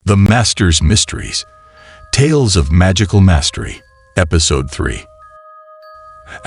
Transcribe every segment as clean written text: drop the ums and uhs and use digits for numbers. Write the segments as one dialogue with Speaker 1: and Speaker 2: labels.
Speaker 1: The Master's Mysteries, Tales of Magical Mastery, Episode 3.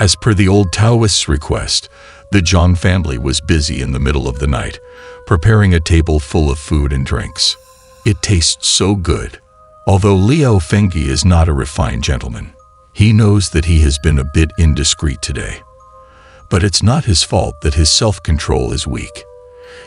Speaker 1: As per the old Taoist's request, the Zhang family was busy in the middle of the night, preparing a table full of food and drinks. It tastes so good. Although Liao Fengyi is not a refined gentleman, he knows that he has been a bit indiscreet today. But it's not his fault that his self-control is weak.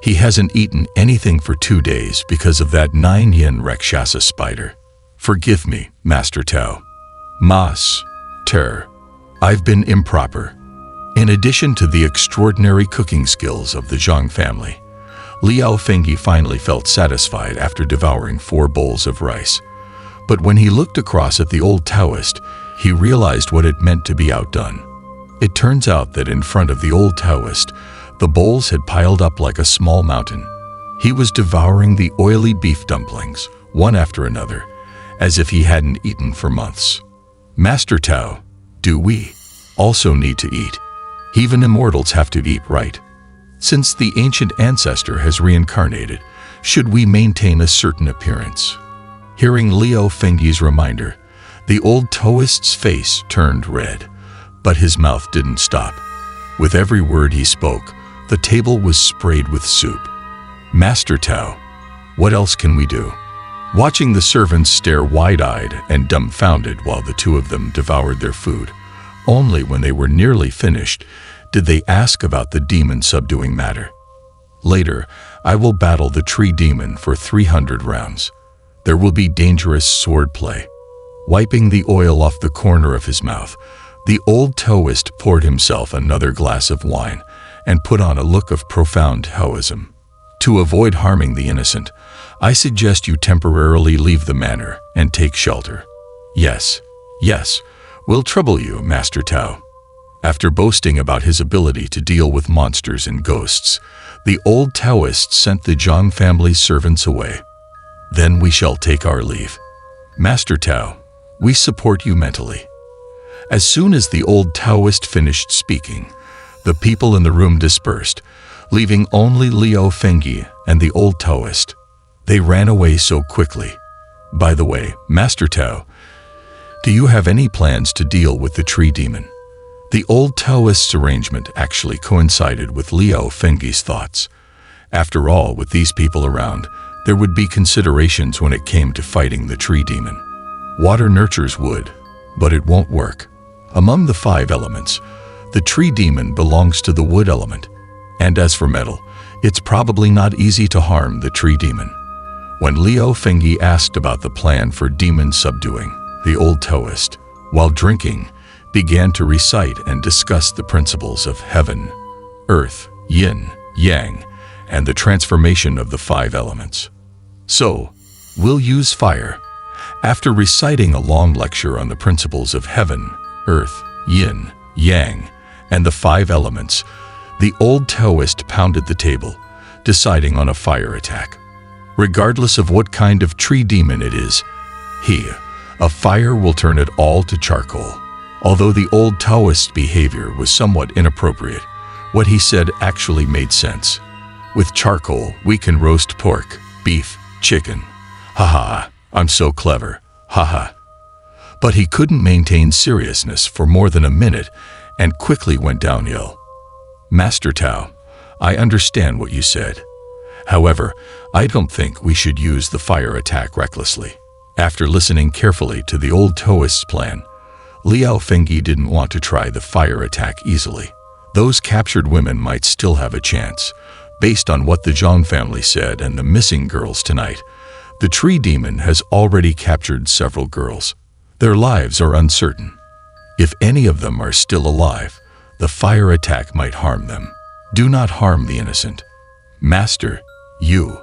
Speaker 1: He hasn't eaten anything for 2 days because of that 9-yen Rakshasa spider. Forgive me, Master Tao. I've been improper. In addition to the extraordinary cooking skills of the Zhang family, Liao Fengyi finally felt satisfied after devouring 4 bowls of rice. But when he looked across at the old Taoist, he realized what it meant to be outdone. It turns out that in front of the old Taoist, the bowls had piled up like a small mountain. He was devouring the oily beef dumplings, one after another, as if he hadn't eaten for months. Master Tao, do we also need to eat? Even immortals have to eat, right? Since the ancient ancestor has reincarnated, should we maintain a certain appearance? Hearing Liao Fengyi's reminder, the old Taoist's face turned red, but his mouth didn't stop. With every word he spoke, the table was sprayed with soup. Master Tao, what else can we do? Watching the servants stare wide-eyed and dumbfounded while the two of them devoured their food, only when they were nearly finished did they ask about the demon subduing matter. Later, I will battle the tree demon for 300 rounds. There will be dangerous swordplay. Wiping the oil off the corner of his mouth, the old Taoist poured himself another glass of wine and put on a look of profound Taoism. To avoid harming the innocent, I suggest you temporarily leave the manor and take shelter. Yes, we'll trouble you, Master Tao. After boasting about his ability to deal with monsters and ghosts, the old Taoist sent the Zhang family's servants away. Then we shall take our leave. Master Tao, we support you mentally. As soon as the old Taoist finished speaking, the people in the room dispersed, leaving only Liao Fengyi and the old Taoist. They ran away so quickly. By the way, Master Tao, do you have any plans to deal with the tree demon? The old Taoist's arrangement actually coincided with Liao Fengyi's thoughts. After all, with these people around, there would be considerations when it came to fighting the tree demon. Water nurtures wood, but it won't work. Among the 5 elements, the tree demon belongs to the wood element, and as for metal, it's probably not easy to harm the tree demon. When Liao Fengyi asked about the plan for demon subduing, the old Taoist, while drinking, began to recite and discuss the principles of heaven, earth, yin, yang, and the transformation of the 5 elements. So, we'll use fire. After reciting a long lecture on the principles of heaven, earth, yin, yang, and the 5 elements, the old Taoist pounded the table, deciding on a fire attack. Regardless of what kind of tree demon it is, a fire will turn it all to charcoal. Although the old Taoist's behavior was somewhat inappropriate, what he said actually made sense. With charcoal, we can roast pork, beef, chicken. Haha, I'm so clever. Haha. But he couldn't maintain seriousness for more than a minute and quickly went downhill. Master Tao, I understand what you said. However, I don't think we should use the fire attack recklessly. After listening carefully to the old Taoist's plan, Liao Fengyi didn't want to try the fire attack easily. Those captured women might still have a chance. Based on what the Zhang family said and the missing girls tonight, the tree demon has already captured several girls. Their lives are uncertain. If any of them are still alive, the fire attack might harm them. Do not harm the innocent. Master, you.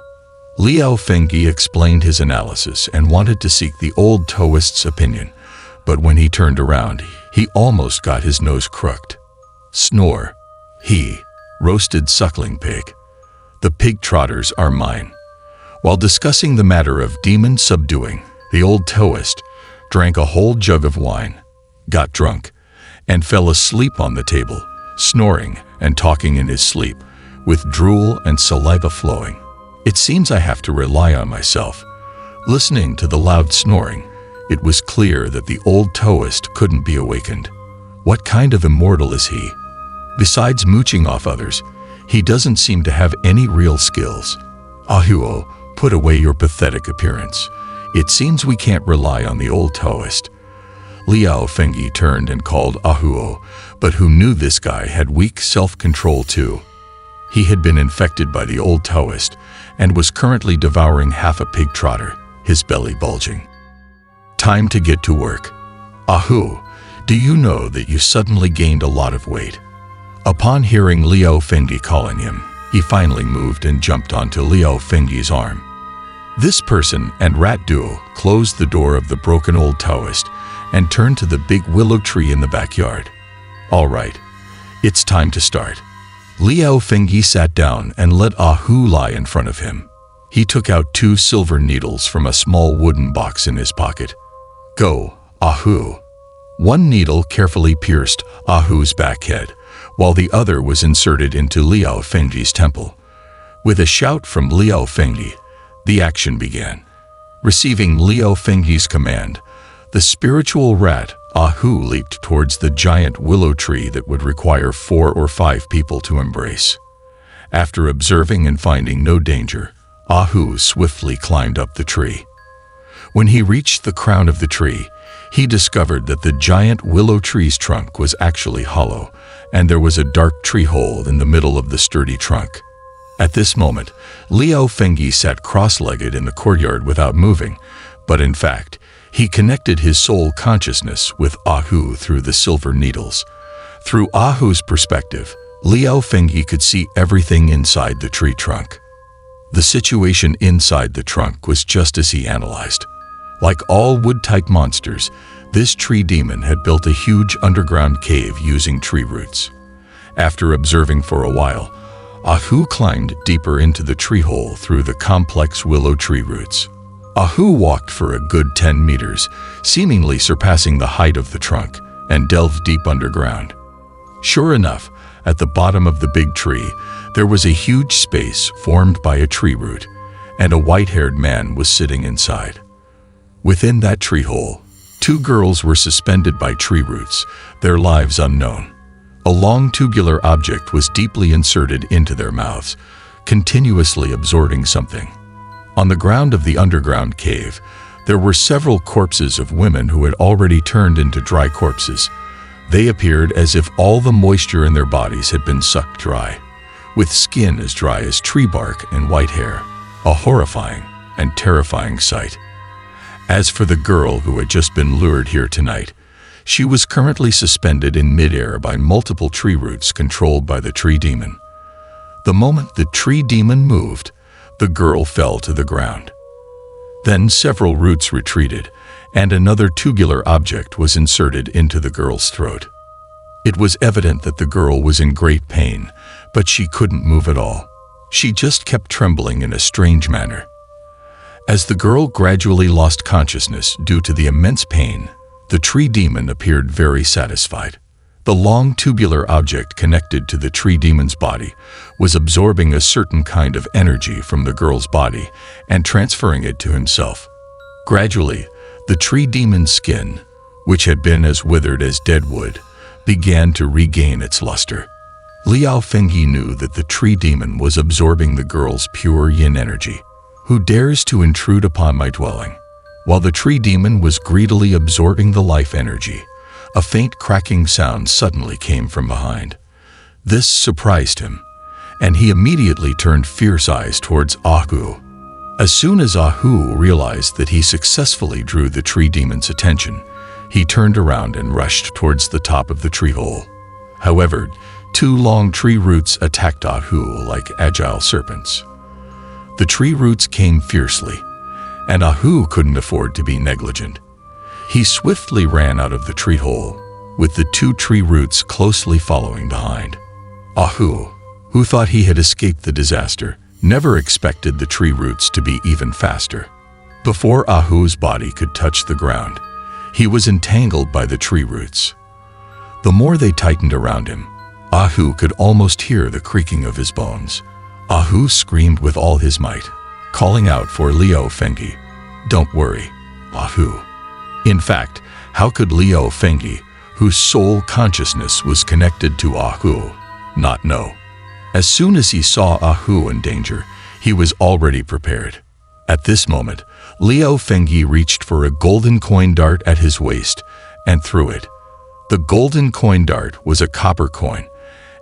Speaker 1: Liao Fengyi explained his analysis and wanted to seek the old Taoist's opinion, but when he turned around, he almost got his nose crooked. Snore. Roasted suckling pig. The pig trotters are mine. While discussing the matter of demon subduing, the old Taoist drank a whole jug of wine, got drunk, and fell asleep on the table, snoring and talking in his sleep, with drool and saliva flowing. It seems I have to rely on myself. Listening to the loud snoring, it was clear that the old Taoist couldn't be awakened. What kind of immortal is he? Besides mooching off others, he doesn't seem to have any real skills. Ahuo, put away your pathetic appearance. It seems we can't rely on the old Taoist. Liao Fengyi turned and called Ahuo, but who knew this guy had weak self-control too. He had been infected by the old Taoist and was currently devouring half a pig trotter, his belly bulging. Time to get to work. Ahu, do you know that you suddenly gained a lot of weight? Upon hearing Liao Fengyi calling him, he finally moved and jumped onto Liao Fengyi's arm. This person and rat duo closed the door of the broken old Taoist and turned to the big willow tree in the backyard. All right, it's time to start. Liao Fengyi sat down and let Ahu lie in front of him. He took out 2 silver needles from a small wooden box in his pocket. Go, Ahu. One needle carefully pierced Ahu's back head, while the other was inserted into Liao Fengyi's temple. With a shout from Liao Fengyi, the action began. Receiving Liao Fengyi's command, the spiritual rat Ahu leaped towards the giant willow tree that would require 4 or 5 people to embrace. After observing and finding no danger, Ahu swiftly climbed up the tree. When he reached the crown of the tree, he discovered that the giant willow tree's trunk was actually hollow, and there was a dark tree hole in the middle of the sturdy trunk. At this moment, Liao Fengyi sat cross-legged in the courtyard without moving, but in fact, he connected his soul consciousness with Ahu through the silver needles. Through Ahu's perspective, Liao Fengyi could see everything inside the tree trunk. The situation inside the trunk was just as he analyzed. Like all wood-type monsters, this tree demon had built a huge underground cave using tree roots. After observing for a while, Ahu climbed deeper into the tree hole through the complex willow tree roots. Ahu walked for a good 10 meters, seemingly surpassing the height of the trunk, and delved deep underground. Sure enough, at the bottom of the big tree, there was a huge space formed by a tree root, and a white-haired man was sitting inside. Within that tree hole, 2 girls were suspended by tree roots, their lives unknown. A long tubular object was deeply inserted into their mouths, continuously absorbing something. On the ground of the underground cave, there were several corpses of women who had already turned into dry corpses. They appeared as if all the moisture in their bodies had been sucked dry, with skin as dry as tree bark and white hair, a horrifying and terrifying sight. As for the girl who had just been lured here tonight, she was currently suspended in midair by multiple tree roots controlled by the tree demon. The moment the tree demon moved, the girl fell to the ground. Then several roots retreated, and another tubular object was inserted into the girl's throat. It was evident that the girl was in great pain, but she couldn't move at all. She just kept trembling in a strange manner. As the girl gradually lost consciousness due to the immense pain, the tree demon appeared very satisfied. The long tubular object connected to the tree demon's body was absorbing a certain kind of energy from the girl's body and transferring it to himself. Gradually, the tree demon's skin, which had been as withered as dead wood, began to regain its luster. Liao Fengyi knew that the tree demon was absorbing the girl's pure yin energy. Who dares to intrude upon my dwelling? While the tree demon was greedily absorbing the life energy, a faint cracking sound suddenly came from behind. This surprised him, and he immediately turned fierce eyes towards Ahu. As soon as Ahu realized that he successfully drew the tree demon's attention, he turned around and rushed towards the top of the tree hole. However, 2 long tree roots attacked Ahu like agile serpents. The tree roots came fiercely, and Ahu couldn't afford to be negligent. He swiftly ran out of the tree hole, with the 2 tree roots closely following behind. Ahu, who thought he had escaped the disaster, never expected the tree roots to be even faster. Before Ahu's body could touch the ground, he was entangled by the tree roots. The more they tightened around him, Ahu could almost hear the creaking of his bones. Ahu screamed with all his might, calling out for Liao Fengyi. Don't worry, Ahu. In fact, how could Liu Fengyi, whose sole consciousness was connected to Ahu, not know? As soon as he saw Ahu in danger, he was already prepared. At this moment, Liu Fengyi reached for a golden coin dart at his waist and threw it. The golden coin dart was a copper coin,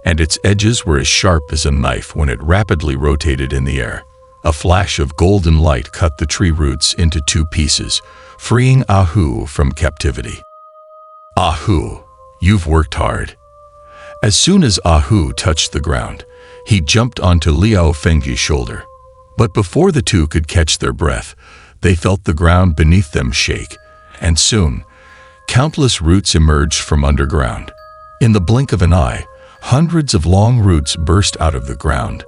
Speaker 1: and its edges were as sharp as a knife when it rapidly rotated in the air. A flash of golden light cut the tree roots into two pieces, freeing Ahu from captivity. Ahu, you've worked hard. As soon as Ahu touched the ground, he jumped onto Liu Fengyi's shoulder. But before the two could catch their breath, they felt the ground beneath them shake, and soon, countless roots emerged from underground. In the blink of an eye, hundreds of long roots burst out of the ground,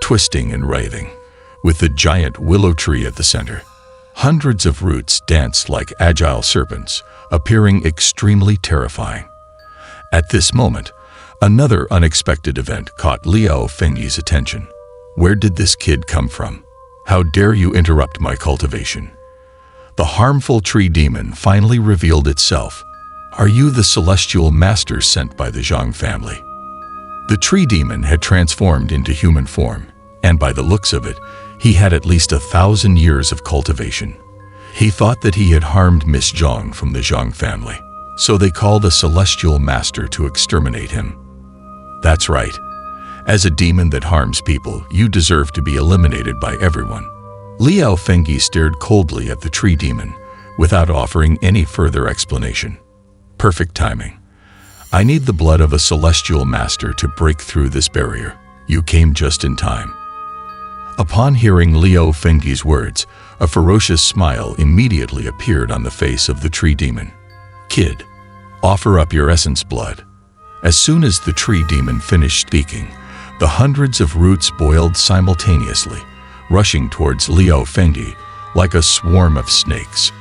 Speaker 1: twisting and writhing. With the giant willow tree at the center, hundreds of roots danced like agile serpents, appearing extremely terrifying. At this moment, another unexpected event caught Liu Fengyi's attention. Where did this kid come from? How dare you interrupt my cultivation? The harmful tree demon finally revealed itself. Are you the celestial master sent by the Zhang family? The tree demon had transformed into human form, and by the looks of it, he had at least 1,000 years of cultivation. He thought that he had harmed Miss Zhang from the Zhang family, so they called a celestial master to exterminate him. That's right. As a demon that harms people, you deserve to be eliminated by everyone. Liu Fengyi stared coldly at the tree demon, without offering any further explanation. Perfect timing. I need the blood of a celestial master to break through this barrier. You came just in time. Upon hearing Liu Fengyi's words, a ferocious smile immediately appeared on the face of the tree demon. Kid, offer up your essence blood. As soon as the tree demon finished speaking, the hundreds of roots boiled simultaneously, rushing towards Liu Fengyi like a swarm of snakes.